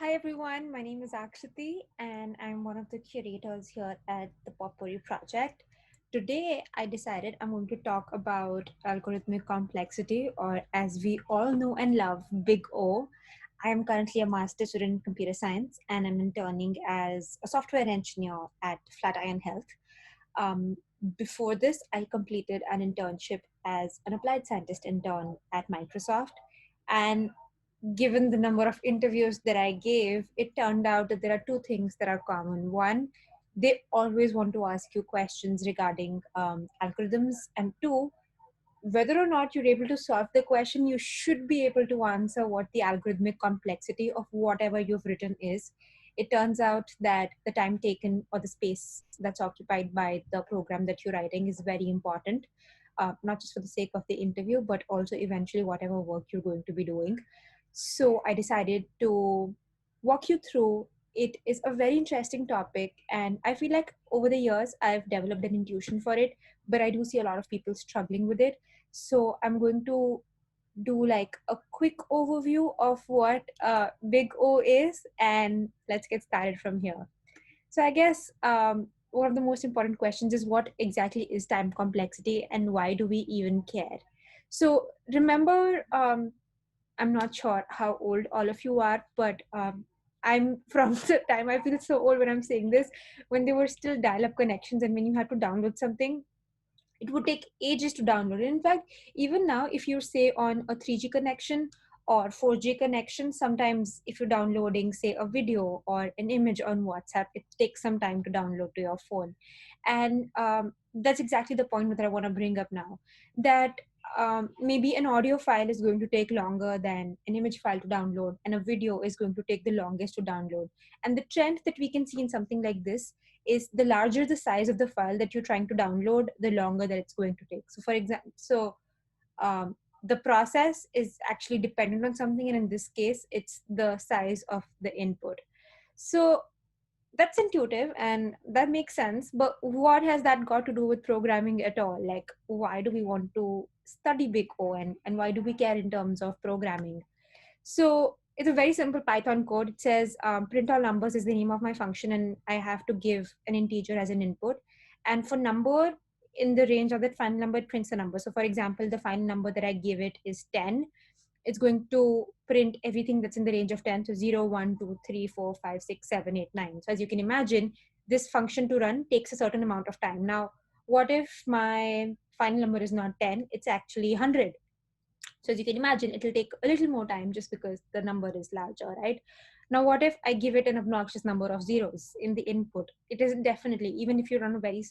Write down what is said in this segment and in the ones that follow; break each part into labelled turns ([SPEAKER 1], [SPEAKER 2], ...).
[SPEAKER 1] Hi everyone, my name is Akriti and I'm one of the curators here at the Potpourri project. Today I decided I'm going to talk about algorithmic complexity, or as we all know and love, Big O. I am currently a master's student in computer science and I'm interning as a software engineer at Flatiron Health. Um, Before this, I completed an internship as an applied scientist intern at Microsoft. And given the number of interviews that I gave, it turned out that there are two things that are common. One, they always want to ask you questions regarding algorithms. And two, whether or not you're able to solve the question, you should be able to answer what the algorithmic complexity of whatever you've written is. It turns out that the time taken or the space that's occupied by the program that you're writing is very important, not just for the sake of the interview, but also eventually whatever work you're going to be doing. So I decided to walk you through. It is a very interesting topic, and I feel like over the years I've developed an intuition for it, but I do see a lot of people struggling with it. So I'm going to do like a quick overview of what Big O is, and let's get started from here. So I guess one of the most important questions is, what exactly is time complexity and why do we even care? So remember, I'm not sure how old all of you are, but I'm from the time, I feel so old when I'm saying this, when there were still dial-up connections and when you had to download something, it would take ages to download it. In fact, even now, if you say on a 3G connection or 4G connection, sometimes if you're downloading, say, a video or an image on WhatsApp, it takes some time to download to your phone. And that's exactly the point that I want to bring up now. That maybe an audio file is going to take longer than an image file to download, and a video is going to take the longest to download. And the trend that we can see in something like this is, the larger the size of the file that you're trying to download, the longer that it's going to take. So for example, the process is actually dependent on something, and in this case it's the size of the input. So that's intuitive and that makes sense, but what has that got to do with programming at all? Like, why do we want to study Big O, and why do we care in terms of programming? So it's a very simple Python code. It says print all numbers is the name of my function, and I have to give an integer as an input. And for number in the range of that final number, it prints a number. So for example, the final number that I give it is 10. It's going to print everything that's in the range of 10. So 0, 1, 2, 3, 4, 5, 6, 7, 8, 9. So as you can imagine, this function to run takes a certain amount of time. Now, what if my final number is not 10? It's actually 100. So as you can imagine, it'll take a little more time just because the number is larger, right? Now, what if I give it an obnoxious number of zeros in the input? It isn't definitely, even if you run a very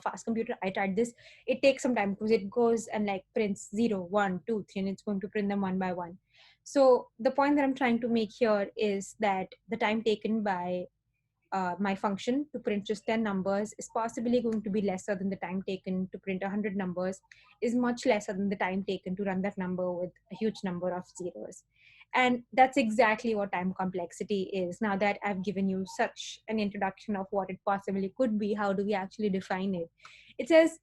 [SPEAKER 1] fast computer, I tried this, it takes some time because it goes and like prints 0, 1, 2, 3, and it's going to print them one by one. So the point that I'm trying to make here is that the time taken by my function to print just 10 numbers is possibly going to be lesser than the time taken to print 100 numbers, is much lesser than the time taken to run that number with a huge number of zeros. And that's exactly what time complexity is. Now that I've given you such an introduction of what it possibly could be, how do we actually define it? It says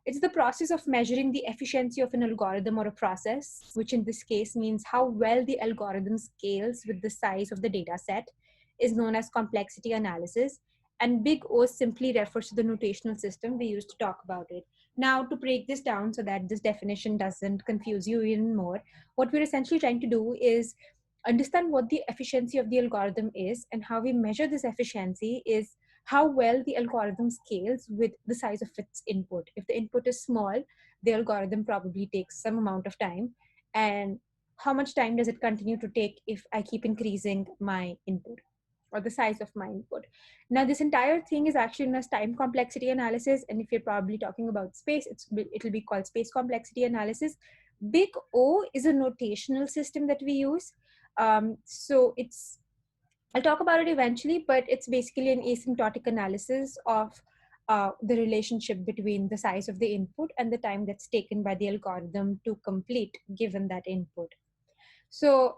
[SPEAKER 1] it's the process of measuring the efficiency of an algorithm or a process, which in this case means how well the algorithm scales with the size of the data set, is known as complexity analysis. And Big O simply refers to the notational system we use to talk about it. Now, to break this down so that this definition doesn't confuse you even more, what we're essentially trying to do is understand what the efficiency of the algorithm is, and how we measure this efficiency is how well the algorithm scales with the size of its input. If the input is small, the algorithm probably takes some amount of time. And how much time does it continue to take if I keep increasing my input, or the size of my input? Now, this entire thing is actually known as time complexity analysis. And if you're probably talking about space, it'll be called space complexity analysis. Big O is a notational system that we use. So I'll talk about it eventually, but it's basically an asymptotic analysis of the relationship between the size of the input and the time that's taken by the algorithm to complete given that input. So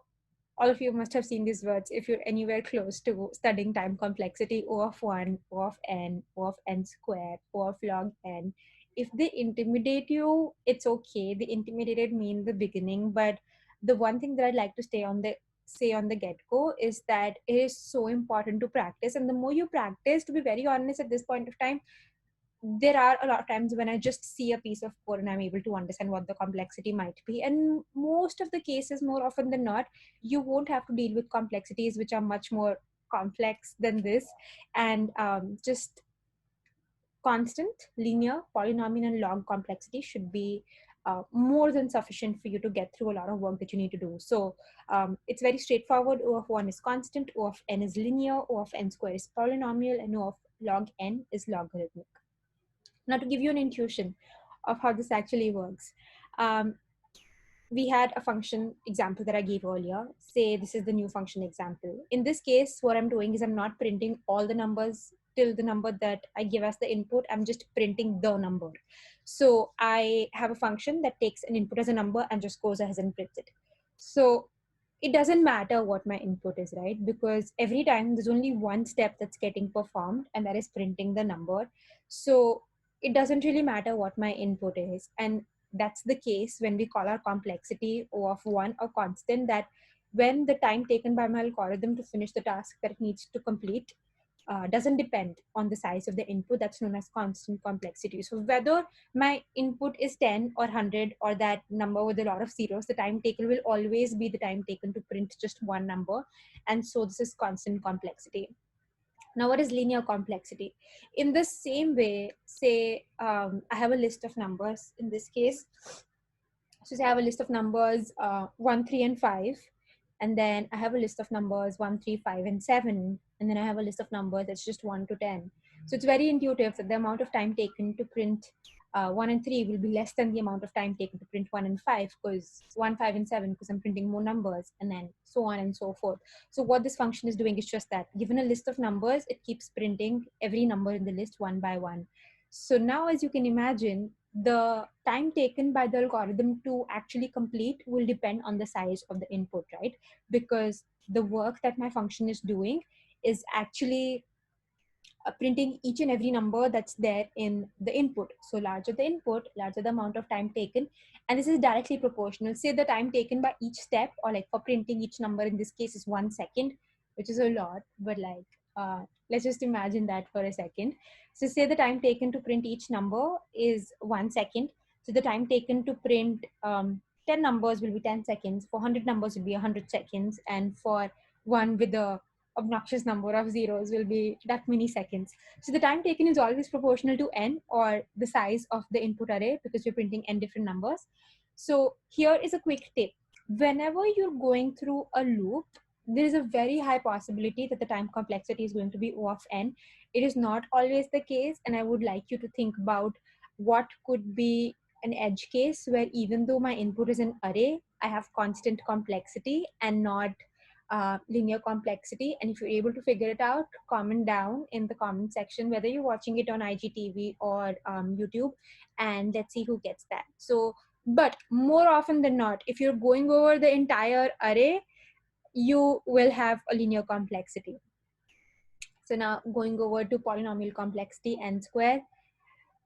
[SPEAKER 1] all of you must have seen these words if you're anywhere close to studying time complexity: O of 1, O of n, O of n squared, O of log n. If they intimidate you, it's okay. They intimidated me in the beginning, but the one thing that I'd like to stay on the say on the get-go is that it is so important to practice, and the more you practice, to be very honest, at this point of time, there are a lot of times when I just see a piece of code and I'm able to understand what the complexity might be. And most of the cases, more often than not, you won't have to deal with complexities which are much more complex than this. And just constant, linear, polynomial, and log complexity should be more than sufficient for you to get through a lot of work that you need to do. So it's very straightforward. O of 1 is constant, O of n is linear, O of n square is polynomial, and O of log n is logarithmic. Now, to give you an intuition of how this actually works, um, we had a function example that I gave earlier. Say this is the new function example. In this case, what I'm doing is I'm not printing all the numbers till the number that I give as the input. I'm just printing the number. So I have a function that takes an input as a number and just goes ahead and prints it. So it doesn't matter what my input is, right? Because every time there's only one step that's getting performed, and that is printing the number. So it doesn't really matter what my input is. And that's the case when we call our complexity O of 1 a constant, that when the time taken by my algorithm to finish the task that it needs to complete doesn't depend on the size of the input, that's known as constant complexity. So whether my input is 10 or 100 or that number with a lot of zeros, the time taken will always be the time taken to print just one number. And so this is constant complexity. Now, what is linear complexity? In the same way, say I have a list of numbers in this case. So say I have a list of numbers 1, 3, and 5. And then I have a list of numbers 1, 3, 5, and 7. And then I have a list of numbers that's just 1 to 10. So it's very intuitive that the amount of time taken to print 1 and 3 will be less than the amount of time taken to print 1 and 5, because 1, 5, and 7, because I'm printing more numbers, and then so on and so forth. So what this function is doing is just that. Given a list of numbers, it keeps printing every number in the list one by one. So now, as you can imagine, the time taken by the algorithm to actually complete will depend on the size of the input, right? Because the work that my function is doing is actually printing each and every number that's there in the input. So larger the input, larger the amount of time taken. And this is directly proportional. Say the time taken by each step, or like for printing each number in this case, is 1 second, which is a lot, but like let's just imagine that for a second. So say the time taken to print each number is 1 second. So the time taken to print 10 numbers will be 10 seconds. For 100 numbers will be 100 seconds. And for one with a obnoxious number of zeros will be that many seconds. So the time taken is always proportional to n, or the size of the input array, because you're printing n different numbers. So here is a quick tip. Whenever you're going through a loop, there is a very high possibility that the time complexity is going to be O of n. It is not always the case, and I would like you to think about what could be an edge case where even though my input is an array, I have constant complexity and not linear complexity. And if you're able to figure it out, comment down in the comment section, whether you're watching it on IGTV or YouTube, and let's see who gets that. So, but more often than not, if you're going over the entire array, you will have a linear complexity. So now going over to polynomial complexity n square.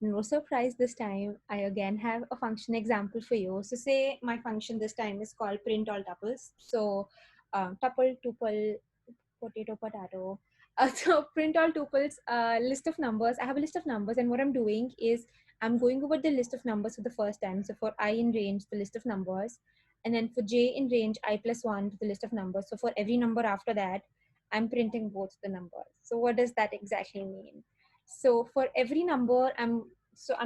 [SPEAKER 1] No surprise this time, I again have a function example for you. So say my function this time is called print all tuples. So tuple, tuple, potato, potato. So print all tuples, list of numbers. I have a list of numbers, and what I'm doing is I'm going over the list of numbers for the first time. So for I in range, the list of numbers, and then for j in range, I plus 1 to the list of numbers. So for every number after that, I'm printing both the numbers. So what does that exactly mean? So for every number, I'm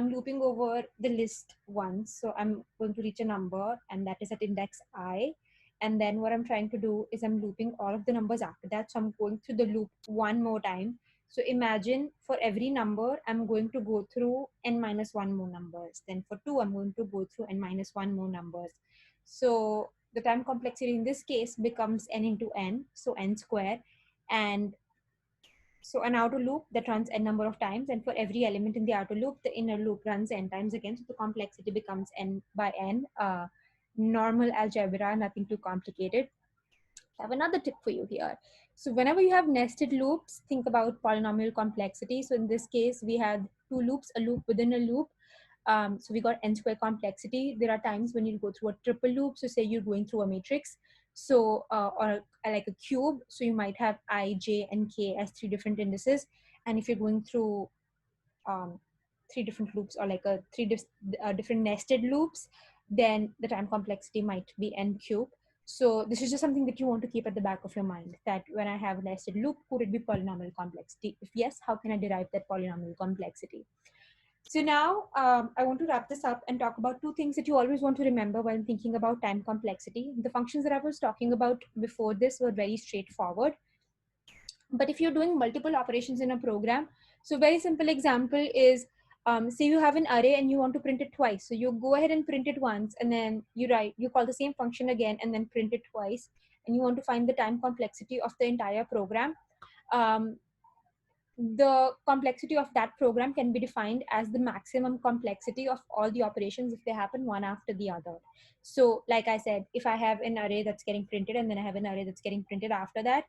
[SPEAKER 1] looping over the list once. So I'm going to reach a number, and that is at index I. And then what I'm trying to do is I'm looping all of the numbers after that. So I'm going through the loop one more time. So imagine for every number, I'm going to go through n minus 1 more numbers. Then for 2, I'm going to go through n minus 1 more numbers. So the time complexity in this case becomes n into n, so n square. And so an outer loop that runs n number of times, and for every element in the outer loop, the inner loop runs n times again. So the complexity becomes n by n. Normal algebra, nothing too complicated. I have another tip for you here. So whenever you have nested loops, think about polynomial complexity. So in this case, we had two loops, a loop within a loop. So we got n square complexity. There are times when you go through a triple loop. So say you're going through a matrix. So, or like a cube. So you might have I, J, and K as three different indices. And if you're going through um, three different loops, or like different nested loops, then the time complexity might be n cube. So this is just something that you want to keep at the back of your mind, that when I have a nested loop, could it be polynomial complexity? If yes, how can I derive that polynomial complexity? So now I want to wrap this up and talk about two things that you always want to remember while thinking about time complexity. The functions that I was talking about before this were very straightforward. But if you're doing multiple operations in a program, so very simple example is, say you have an array and you want to print it twice. So you go ahead and print it once, and then you call the same function again and then print it twice, and you want to find the time complexity of the entire program. Um, the complexity of that program can be defined as the maximum complexity of all the operations if they happen one after the other. So like I said, if I have an array that's getting printed and then I have an array that's getting printed after that,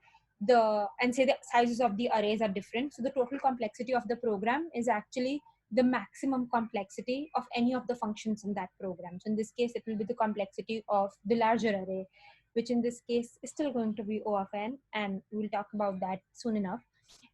[SPEAKER 1] and say the sizes of the arrays are different, so the total complexity of the program is actually the maximum complexity of any of the functions in that program. So in this case, it will be the complexity of the larger array, which in this case is still going to be O of n, and we'll talk about that soon enough.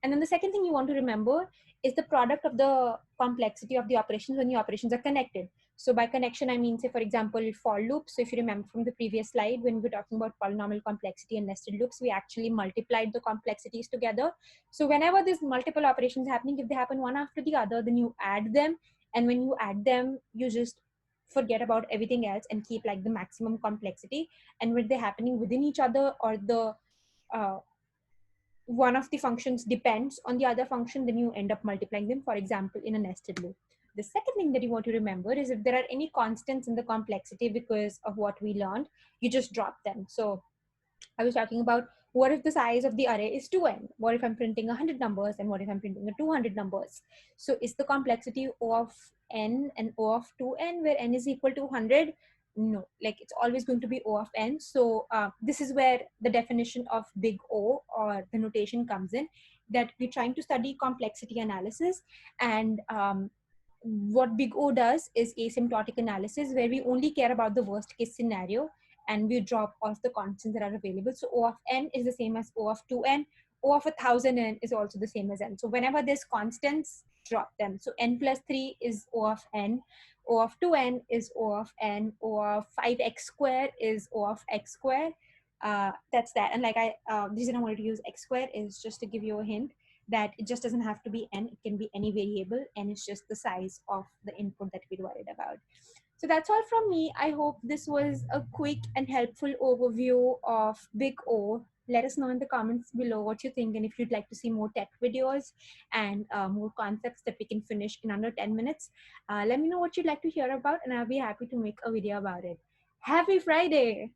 [SPEAKER 1] And then the second thing you want to remember is the product of the complexity of the operations when the operations are connected. So by connection, I mean, say, for example, for loops. So if you remember from the previous slide, when we were talking about polynomial complexity and nested loops, we actually multiplied the complexities together. So whenever there's multiple operations happening, if they happen one after the other, then you add them. And when you add them, you just forget about everything else and keep like the maximum complexity. And when they're happening within each other, or the uh, one of the functions depends on the other function, then you end up multiplying them, for example, in a nested loop. The second thing that you want to remember is if there are any constants in the complexity because of what we learned, you just drop them. So I was talking about, what if the size of the array is 2n? What if I'm printing 100 numbers, and what if I'm printing a 200 numbers? So is the complexity O of n and O of 2n where n is equal to 100? No, like it's always going to be O of n. So this is where the definition of big O, or the notation, comes in, that we're trying to study complexity analysis. And what big O does is asymptotic analysis, where we only care about the worst case scenario and we drop all the constants that are available. So O of n is the same as O of 2n. O of 1000n is also the same as n. So whenever there's constants, drop them. So n plus 3 is O of n. O of 2n is O of n. O of 5x square is O of x square. That's that. And like the reason I wanted to use x square is just to give you a hint that it just doesn't have to be n. It can be any variable, and it's just the size of the input that we're worried about. So that's all from me. I hope this was a quick and helpful overview of Big O. Let us know in the comments below what you think, and if you'd like to see more tech videos and more concepts that we can finish in under 10 minutes, let me know what you'd like to hear about, and I'll be happy to make a video about it. Happy Friday!